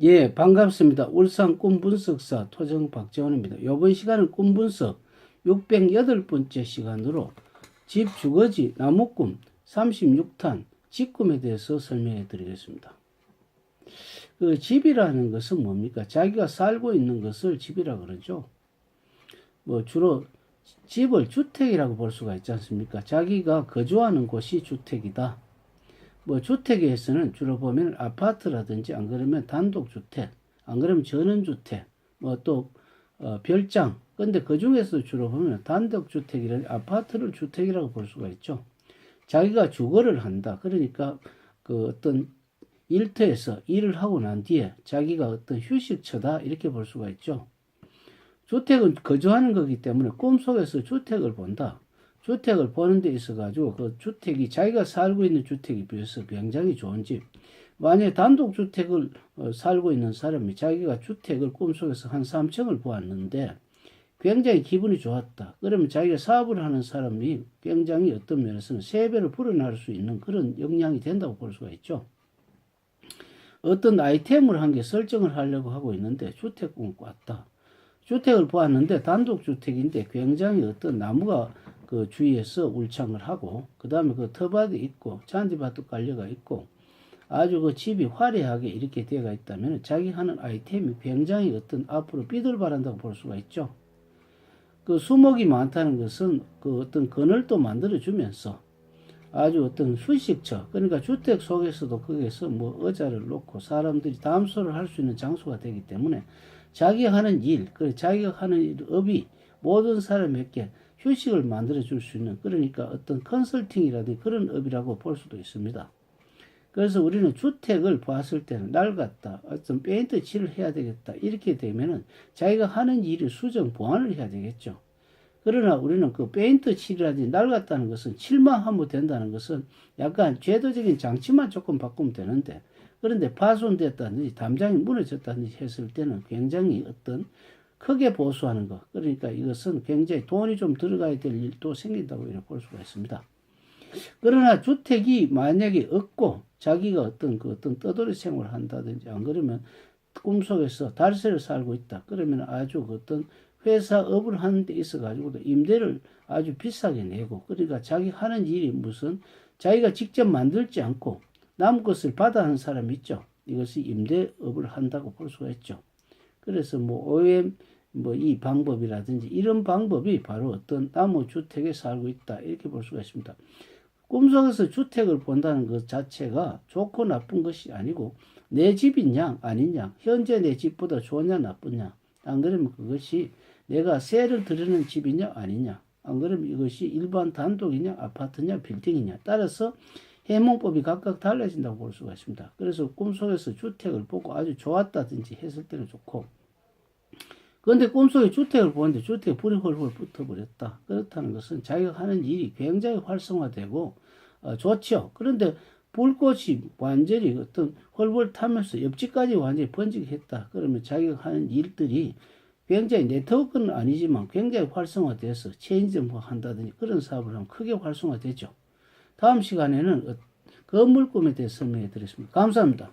예, 반갑습니다. 울산 꿈분석사 토정 박재원입니다. 이번 시간은 꿈분석 608번째 시간으로 집 주거지 나무꿈 36탄 집꿈에 대해서 설명해 드리겠습니다. 그 집이라는 것은 뭡니까? 자기가 살고 있는 것을 집이라 그러죠. 뭐 주로 집을 주택이라고 볼 수가 있지 않습니까? 자기가 거주하는 곳이 주택이다. 뭐 주택에서는 주로 보면 아파트라든지 안 그러면 단독주택, 안 그러면 전원주택, 뭐 또 별장. 근데 그 중에서 주로 보면 단독주택이라든지 아파트를 주택이라고 볼 수가 있죠. 자기가 주거를 한다. 그러니까 그 어떤 일터에서 일을 하고 난 뒤에 자기가 어떤 휴식처다 이렇게 볼 수가 있죠. 주택은 거주하는 거기 때문에 꿈속에서 주택을 본다. 주택을 보는 데 있어가지고 그 주택이 자기가 살고 있는 주택에 비해서 굉장히 좋은 집. 만약에 단독주택을 살고 있는 사람이 자기가 주택을 꿈속에서 한 3층을 보았는데 굉장히 기분이 좋았다. 그러면 자기가 사업을 하는 사람이 굉장히 어떤 면에서는 3배를 불어날 수 있는 그런 역량이 된다고 볼 수가 있죠. 어떤 아이템을 한 개 설정을 하려고 하고 있는데 주택꿈을 꿨다. 주택을 보았는데 단독주택인데 굉장히 어떤 나무가 그 주위에서 울창을 하고 그 다음에 그 터밭이 있고 잔디밭도 깔려가 있고 아주 그 집이 화려하게 이렇게 되어가 있다면 자기 하는 아이템이 굉장히 어떤 앞으로 삐들바란다고 볼 수가 있죠. 그 수목이 많다는 것은 그 어떤 그늘도 만들어주면서 아주 어떤 휴식처, 그러니까 주택 속에서도 거기에서 뭐 의자를 놓고 사람들이 담소를 할 수 있는 장소가 되기 때문에 자기가 하는 일, 자기가 하는 업이 모든 사람에게 휴식을 만들어 줄 수 있는, 그러니까 어떤 컨설팅이라든지 그런 업이라고 볼 수도 있습니다. 그래서 우리는 주택을 봤을 때는 낡았다, 어떤 페인트 칠을 해야 되겠다, 이렇게 되면은 자기가 하는 일을 수정 보완을 해야 되겠죠. 그러나 우리는 그 페인트 칠이라든지 낡았다는 것은 칠만 하면 된다는 것은 약간 제도적인 장치만 조금 바꾸면 되는데, 그런데 파손됐다든지 담장이 무너졌다든지 했을 때는 굉장히 어떤 크게 보수하는 것, 그러니까 이것은 굉장히 돈이 좀 들어가야 될 일도 생긴다고 이렇게 볼 수가 있습니다. 그러나 주택이 만약에 없고 자기가 어떤 떠돌이 생활을 한다든지 안 그러면 꿈속에서 달세를 살고 있다. 그러면 아주 어떤 회사업을 하는 데 있어 가지고도 임대를 아주 비싸게 내고, 그러니까 자기 하는 일이 무슨 자기가 직접 만들지 않고 남 것을 받아 하는 사람이 있죠. 이것이 임대업을 한다고 볼 수가 있죠. 그래서 뭐 OM 뭐 이 방법이라든지 이런 방법이 바로 어떤 나무 주택에 살고 있다 이렇게 볼 수가 있습니다. 꿈속에서 주택을 본다는 것 자체가 좋고 나쁜 것이 아니고 내 집이냐 아니냐, 현재 내 집보다 좋냐 나쁘냐, 안 그러면 그것이 내가 세를 들이는 집이냐 아니냐, 안 그러면 이것이 일반 단독이냐 아파트냐 빌딩이냐 따라서 해몽법이 각각 달라진다고 볼 수가 있습니다. 그래서 꿈속에서 주택을 보고 아주 좋았다든지 했을 때는 좋고, 그런데 꿈속에 주택을 보는데 주택에 불이 홀홀 붙어버렸다. 그렇다는 것은 자기가 하는 일이 굉장히 활성화되고 좋죠. 그런데 불꽃이 완전히 어떤 홀홀 타면서 옆집까지 완전히 번지게 했다. 그러면 자기가 하는 일들이 굉장히 네트워크는 아니지만 굉장히 활성화돼서 체인점 한다든지 그런 사업을 하면 크게 활성화되죠. 다음 시간에는 건물 꿈에 대해서 설명해 드리겠습니다. 감사합니다.